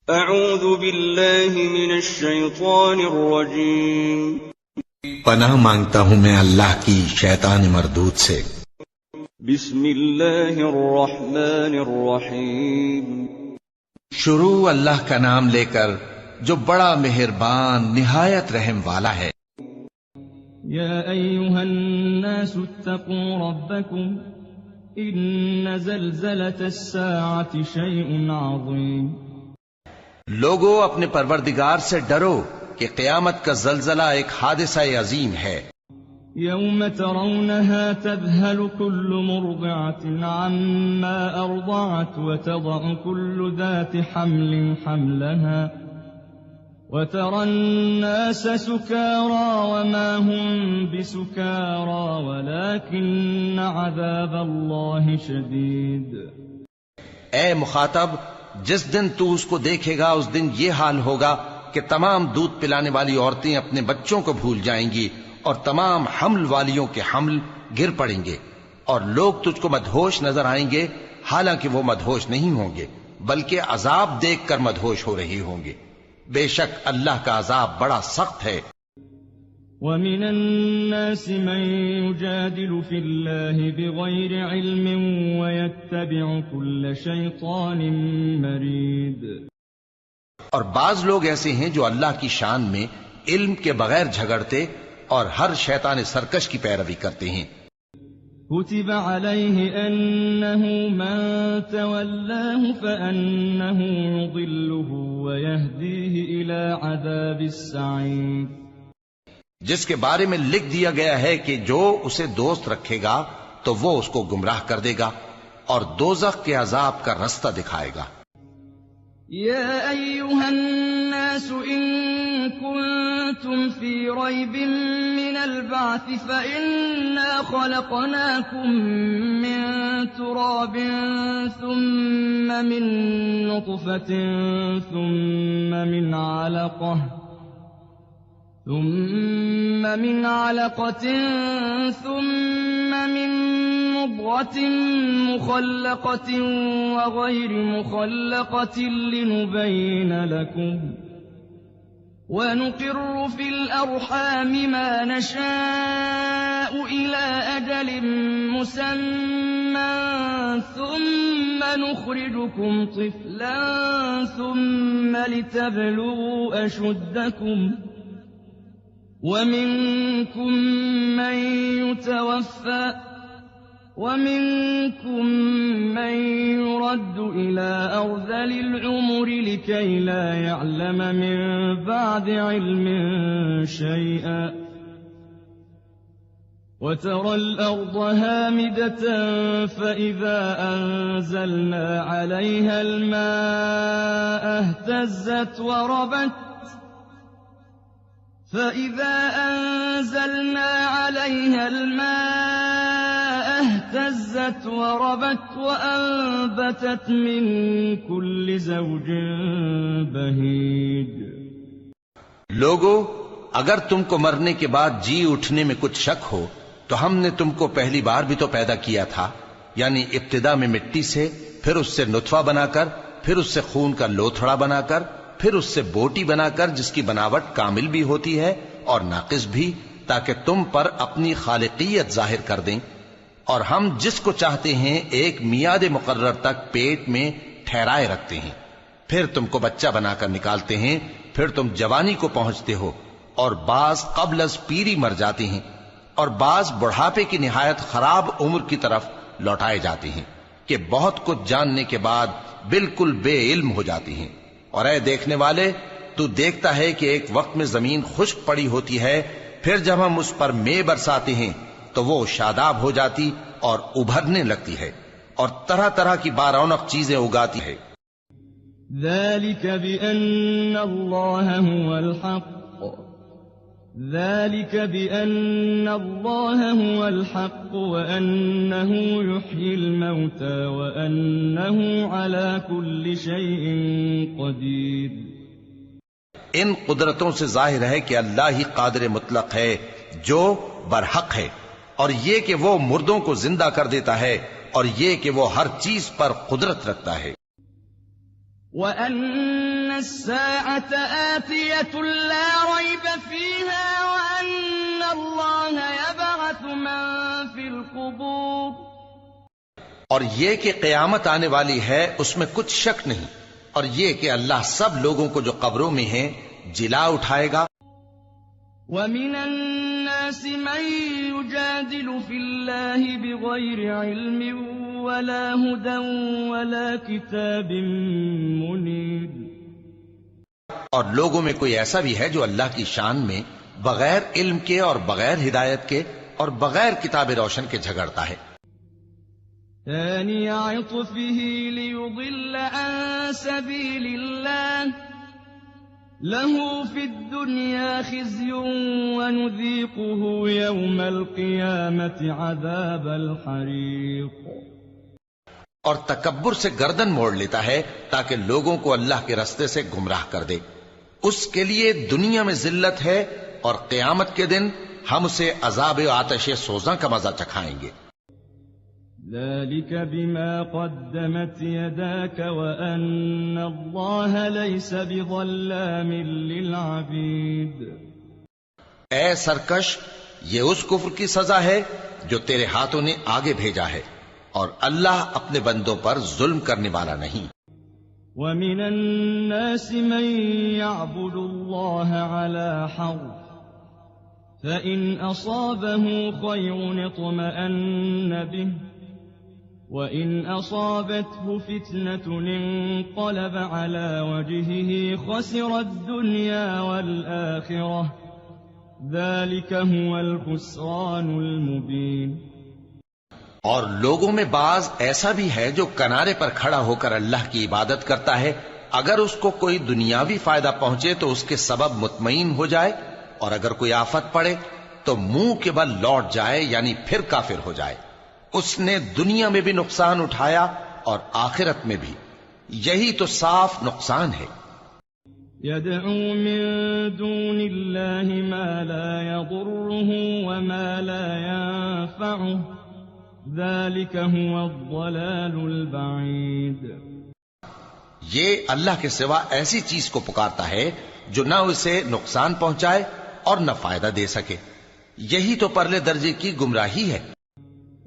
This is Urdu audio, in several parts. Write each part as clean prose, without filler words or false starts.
اعوذ باللہ من الشیطان الرجیم پناہ مانگتا ہوں میں اللہ کی شیطان مردود سے۔ بسم اللہ الرحمن الرحیم شروع اللہ کا نام لے کر جو بڑا مہربان نہایت رحم والا ہے۔ یا ایھا الناس اتقوا ربکم ان زلزلۃ الساعۃ شیء عظیم۔ لوگو اپنے پروردگار سے ڈرو کہ قیامت کا زلزلہ ایک حادثہ عظیم ہے۔ یوم ترونها تذهل كل مرضعة عما ارضعت وتضع كل ذات حمل حملها وترى الناس سكارى وما هم بسكارى ولكن عذاب الله شديد۔ اے مخاطب، جس دن تو اس کو دیکھے گا اس دن یہ حال ہوگا کہ تمام دودھ پلانے والی عورتیں اپنے بچوں کو بھول جائیں گی اور تمام حمل والیوں کے حمل گر پڑیں گے، اور لوگ تجھ کو مدہوش نظر آئیں گے، حالانکہ وہ مدہوش نہیں ہوں گے بلکہ عذاب دیکھ کر مدہوش ہو رہے ہوں گے۔ بے شک اللہ کا عذاب بڑا سخت ہے۔ وَمِنَ النَّاسِ مَن يُجَادِلُ فِي اللَّهِ بِغَيْرِ عِلْمٍ وَيَتَّبِعُ كُلَّ شَيْطَانٍ مَرِيدٍ۔ اور بعض لوگ ایسے ہیں جو اللہ کی شان میں علم کے بغیر جھگڑتے اور ہر شیطان سرکش کی پیروی کرتے ہیں۔ كُتِبَ عَلَيْهِ أَنَّهُ مَن تَوَلَّاهُ فَأَنَّهُ يُضِلُّهُ وَيَهْدِيهِ إِلَى عَذَابِ السَّعِيرِ۔ جس کے بارے میں لکھ دیا گیا ہے کہ جو اسے دوست رکھے گا تو وہ اس کو گمراہ کر دے گا اور دوزخ کے عذاب کا رستہ دکھائے گا۔ یا ایھا الناس ان کنتم فی ریب من البعث فإنا خلقناکم من تراب ثم من نطفة ثم من علقة ثم من مضغة مخلقة وغير مخلقة لنبين لكم ونقر في الأرحام ما نشاء إلى أجل مسمى ثم نخرجكم طفلا ثم لتبلغوا أشدكم ومنكم من يتوفى ومنكم من يرد إلى أرذل العمر لكي لا يعلم من بعد علم شيئا وترى الأرض هامدة فإذا أنزلنا عليها الماء اهتزت وربت فإذا أنزلنا عليها الماء اهتزت وربت وأنبتت من كل زوج بهيج۔ لوگو، اگر تم کو مرنے کے بعد جی اٹھنے میں کچھ شک ہو تو ہم نے تم کو پہلی بار بھی تو پیدا کیا تھا، یعنی ابتدا میں مٹی سے، پھر اس سے نطفہ بنا کر، پھر اس سے خون کا لوتھڑا بنا کر، پھر اس سے بوٹی بنا کر جس کی بناوٹ کامل بھی ہوتی ہے اور ناقص بھی، تاکہ تم پر اپنی خالقیت ظاہر کر دیں۔ اور ہم جس کو چاہتے ہیں ایک میعاد مقرر تک پیٹ میں ٹھہرائے رکھتے ہیں، پھر تم کو بچہ بنا کر نکالتے ہیں، پھر تم جوانی کو پہنچتے ہو، اور بعض قبل از پیری مر جاتے ہیں، اور بعض بڑھاپے کی نہایت خراب عمر کی طرف لوٹائے جاتے ہیں کہ بہت کچھ جاننے کے بعد بالکل بے علم ہو جاتی ہیں۔ اور اے دیکھنے والے، تو دیکھتا ہے کہ ایک وقت میں زمین خشک پڑی ہوتی ہے، پھر جب ہم اس پر مے برساتے ہیں تو وہ شاداب ہو جاتی اور ابھرنے لگتی ہے اور طرح طرح کی بارونق چیزیں اگاتی ہے۔ ذلك بأن الله هو الحق وأنه يحيي الموتى وأنه على كل شيء قدير۔ ان قدرتوں سے ظاہر ہے کہ اللہ ہی قادر مطلق ہے جو برحق ہے، اور یہ کہ وہ مردوں کو زندہ کر دیتا ہے، اور یہ کہ وہ ہر چیز پر قدرت رکھتا ہے۔ وَأَنَّ السَّاعَةَ آتِيَةٌ لَا رَيْبَ فِيهَا وَأَنَّ اللَّهَ يَبْعَثُ مَن فِي الْقُبُورِ اور یہ کہ قیامت آنے والی ہے اس میں کچھ شک نہیں، اور یہ کہ اللہ سب لوگوں کو جو قبروں میں ہیں جلا اٹھائے گا۔ وَمِنَ النَّاسِ مَن يُجَادِلُ فِي اللَّهِ بِغَيْرِ عِلْمٍ وَلَا هُدًى وَلَا كِتَابٍ مُنِيرٍ۔ اور لوگوں میں کوئی ایسا بھی ہے جو اللہ کی شان میں بغیر علم کے اور بغیر ہدایت کے اور بغیر کتاب روشن کے جھگڑتا ہے۔ ثَانِيَ عِطْفِهِ لِيُضِلَّ عَن سَبِيلِ اللَّهِ لَهُ فِي الدُّنْيَا خِزْيٌ وَنُذِيقُهُ يَوْمَ الْقِيَامَةِ عَذَابَ الْحَرِيقِ۔ اور تکبر سے گردن موڑ لیتا ہے تاکہ لوگوں کو اللہ کے رستے سے گمراہ کر دے، اس کے لیے دنیا میں ذلت ہے اور قیامت کے دن ہم اسے عذاب آتش سوزاں کا مزہ چکھائیں گے۔ ذَلِكَ بِمَا قَدَّمَتْ يَدَاكَ وَأَنَّ اللَّهَ لَيْسَ بِظَلَّامٍ لِّلْعَبِيدِ۔ اے سرکش، یہ اس کفر کی سزا ہے جو تیرے ہاتھوں نے آگے بھیجا ہے، اور اللہ اپنے بندوں پر ظلم کرنے والا نہیں۔ وَمِنَ النَّاسِ مَن يَعْبُدُ اللَّهَ عَلَى حَرْفٍ فَإِنْ أَصَابَهُ خَيْرٌ اطْمَأَنَّ بِهِ وَإِنْ أَصَابَتْهُ فِتْنَةٌ انقَلَبَ عَلَى وَجْهِهِ خَسِرَ الدُّنْيَا وَالْآخِرَةَ ذَلِكَ هُوَ الْخُسْرَانُ الْمُبِينُ۔ اور لوگوں میں بعض ایسا بھی ہے جو کنارے پر کھڑا ہو کر اللہ کی عبادت کرتا ہے، اگر اس کو کوئی دنیاوی فائدہ پہنچے تو اس کے سبب مطمئن ہو جائے، اور اگر کوئی آفت پڑے تو منہ کے بل لوٹ جائے، یعنی پھر کافر ہو جائے۔ اس نے دنیا میں بھی نقصان اٹھایا اور آخرت میں بھی، یہی تو صاف نقصان ہے۔ يَدْعُو مِن دُونِ اللَّهِ مَا لَا يَضُرُّهُ وَمَا لَا يَنفَعُهُ ذَلِكَ هُوَ الضَّلَالُ الْبَعِيدُ۔ یہ اللہ کے سوا ایسی چیز کو پکارتا ہے جو نہ اسے نقصان پہنچائے اور نہ فائدہ دے سکے، یہی تو پرلے درجے کی گمراہی ہے۔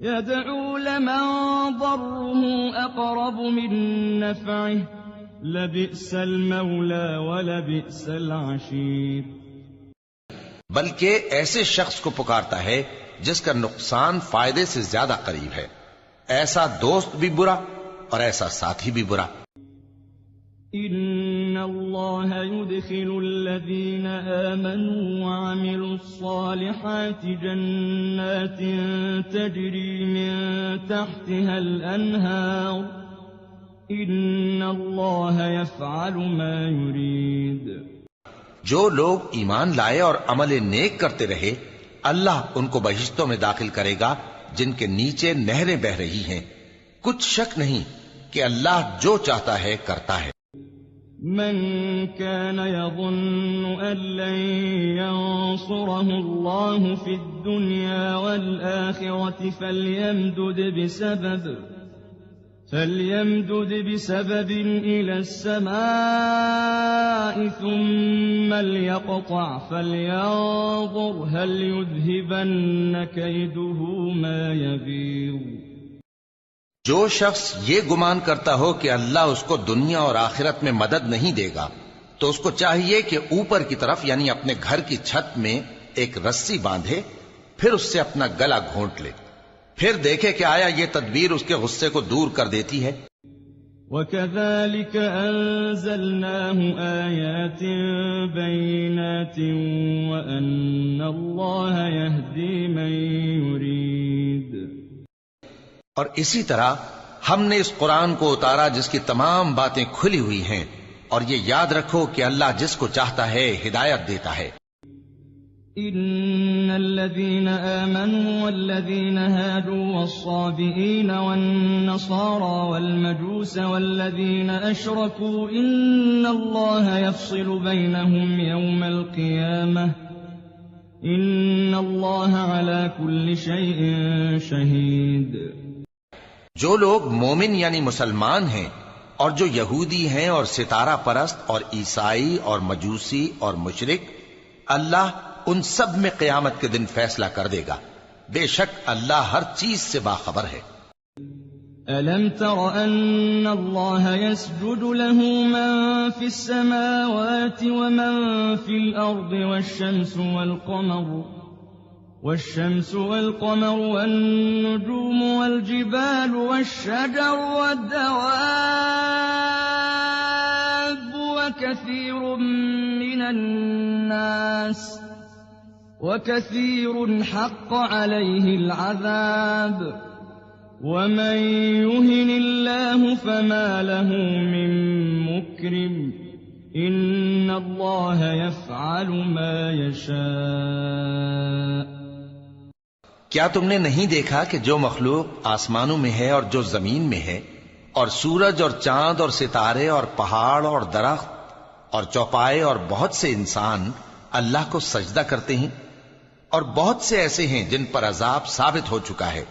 يَدْعُو لَمَن ضَرُّهُ أَقْرَبُ مِن نَّفْعِهِ لَبِئْسَ الْمَوْلَىٰ وَلَبِئْسَ الْعَشِيرُ۔ بلکہ ایسے شخص کو پکارتا ہے جس کا نقصان فائدے سے زیادہ قریب ہے، ایسا دوست بھی برا اور ایسا ساتھی بھی برا۔ إِنَّ اللَّهَ يُدْخِلُ الَّذِينَ آمَنُوا وَعَمِلُوا الصَّالِحَاتِ جَنَّاتٍ تَجْرِي مِن تَحْتِهَا الْأَنْهَارُ إِنَّ اللَّهَ يَفْعَلُ مَا يُرِيدُ۔ جو لوگ ایمان لائے اور عمل نیک کرتے رہے، اللہ ان کو بہشتوں میں داخل کرے گا جن کے نیچے نہریں بہ رہی ہیں، کچھ شک نہیں کہ اللہ جو چاہتا ہے کرتا ہے۔ من كان يظن أن لن ينصره الله في الدنيا والآخرة فليمدد بسبب إلى السماء ثم ليقطع فلينظر هل يذهبن كيده ما يغيظ۔ جو شخص یہ گمان کرتا ہو کہ اللہ اس کو دنیا اور آخرت میں مدد نہیں دے گا تو اس کو چاہیے کہ اوپر کی طرف یعنی اپنے گھر کی چھت میں ایک رسی باندھے، پھر اس سے اپنا گلا گھونٹ لے، پھر دیکھے کہ آیا یہ تدبیر اس کے غصے کو دور کر دیتی ہے۔ وَكَذَلِكَ أَنزَلْنَاهُ آيَاتٍ بَيِّنَاتٍ وَأَنَّ اللَّهَ يَهْدِي مَن يُرِيدُ۔ اور اسی طرح ہم نے اس قرآن کو اتارا جس کی تمام باتیں کھلی ہوئی ہیں، اور یہ یاد رکھو کہ اللہ جس کو چاہتا ہے ہدایت دیتا ہے۔ إن الذين آمنوا والذين هادوا والصابئين والنصارى والمجوس والذين أشركوا إن الله يفصل بينهم يوم القيامة إن الله على كل شيء شهيد۔ جو لوگ مومن یعنی مسلمان ہیں اور جو یہودی ہیں اور ستارہ پرست اور عیسائی اور مجوسی اور مشرک، اللہ ان سب میں قیامت کے دن فیصلہ کر دے گا. بے شک اللہ ہر چیز سے باخبر ہے. أَلَمْ تَرَ أَنَّ اللَّهَ يَسْجُدُ لَهُ مَن فِي السَّمَاوَاتِ وَمَن فِي الْأَرْضِ والشمس والقمر والنجوم والجبال والشجر والدواب وكثير حق عليه العذاب ومن يهن الله فما له من مكرم إن الله يفعل ما يشاء. کیا تم نے نہیں دیکھا کہ جو مخلوق آسمانوں میں ہے اور جو زمین میں ہے، اور سورج اور چاند اور ستارے اور پہاڑ اور درخت اور چوپائے اور بہت سے انسان اللہ کو سجدہ کرتے ہیں، اور بہت سے ایسے ہیں جن پر عذاب ثابت ہو چکا ہے،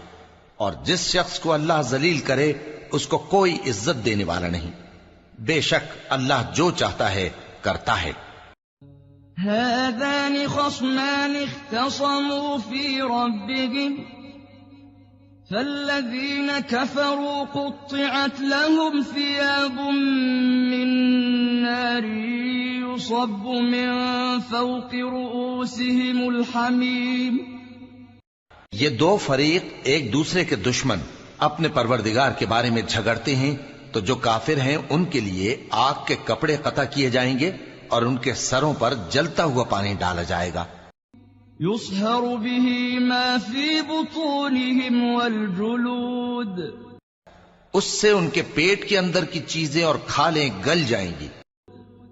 اور جس شخص کو اللہ ذلیل کرے اس کو کوئی عزت دینے والا نہیں. بے شک اللہ جو چاہتا ہے کرتا ہے. هذان خصمان اختصموا في ربهم فالذين كفروا قطعت لهم ثياب من نار يصب من فوق رؤوسهم الحميم. یہ دو فریق ایک دوسرے کے دشمن اپنے پروردگار کے بارے میں جھگڑتے ہیں، تو جو کافر ہیں ان کے لیے آگ کے کپڑے قطع کیے جائیں گے اور ان کے سروں پر جلتا ہوا پانی ڈالا جائے گا. يصهر به ما في بطونهم والجلود. اس سے ان کے پیٹ کے اندر کی چیزیں اور کھالیں گل جائیں گی.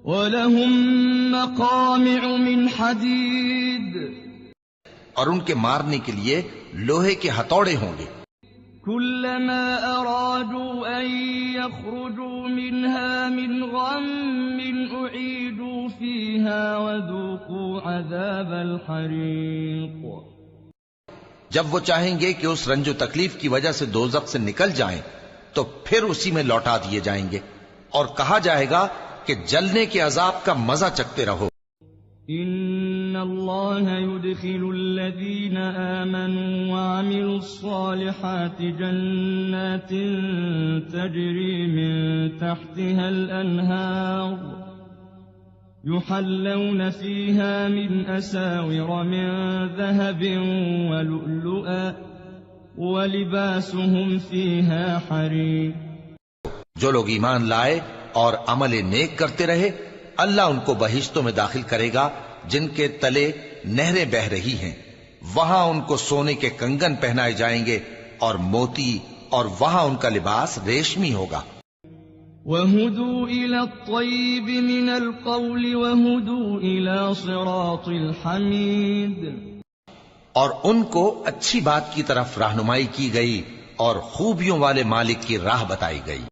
وَلَهُم مَّقَامِعُ مِنْ حَدِيدٍ. اور ان کے مارنے کے لیے لوہے کے ہتھوڑے ہوں گے. كُلَّمَا أَرَادُوا أَن يَخْرُجُوا مِنْهَا مِنْ غَمٍّ أُعِيدُوا فِيهَا وَذُوقُوا عَذَابَ الْحَرِيقِ. جب وہ چاہیں گے کہ اس رنج و تکلیف کی وجہ سے دوزخ سے نکل جائیں تو پھر اسی میں لوٹا دیے جائیں گے، اور کہا جائے گا کہ جلنے کے عذاب کا مزہ چکھتے رہو. إِنَّ اللَّهَ يُدْخِلُ الَّذِينَ آمَنُوا وَعَمِلُوا الصَّالِحَاتِ جَنَّاتٍ تَجْرِي مِن تَحْتِهَا الْأَنْهَارُ يُحَلَّوْنَ فِيهَا مِنْ أَسَاوِرَ مِن ذَهَبٍ وَلُؤْلُؤًا وَلِبَاسُهُمْ فِيهَا حَرِيرٌ. جو لوگ ایمان لائے اور عمل نیک کرتے رہے، اللہ ان کو بہشتوں میں داخل کرے گا جن کے تلے نہریں بہہ رہی ہیں. وہاں ان کو سونے کے کنگن پہنائے جائیں گے اور موتی، اور وہاں ان کا لباس ریشمی ہوگا. وَهُدُوا إِلَى الطَّيِّبِ مِنَ الْقَوْلِ وَهُدُوا إِلَى صِرَاطِ الْحَمِيدِ. اور ان کو اچھی بات کی طرف رہنمائی کی گئی اور خوبیوں والے مالک کی راہ بتائی گئی.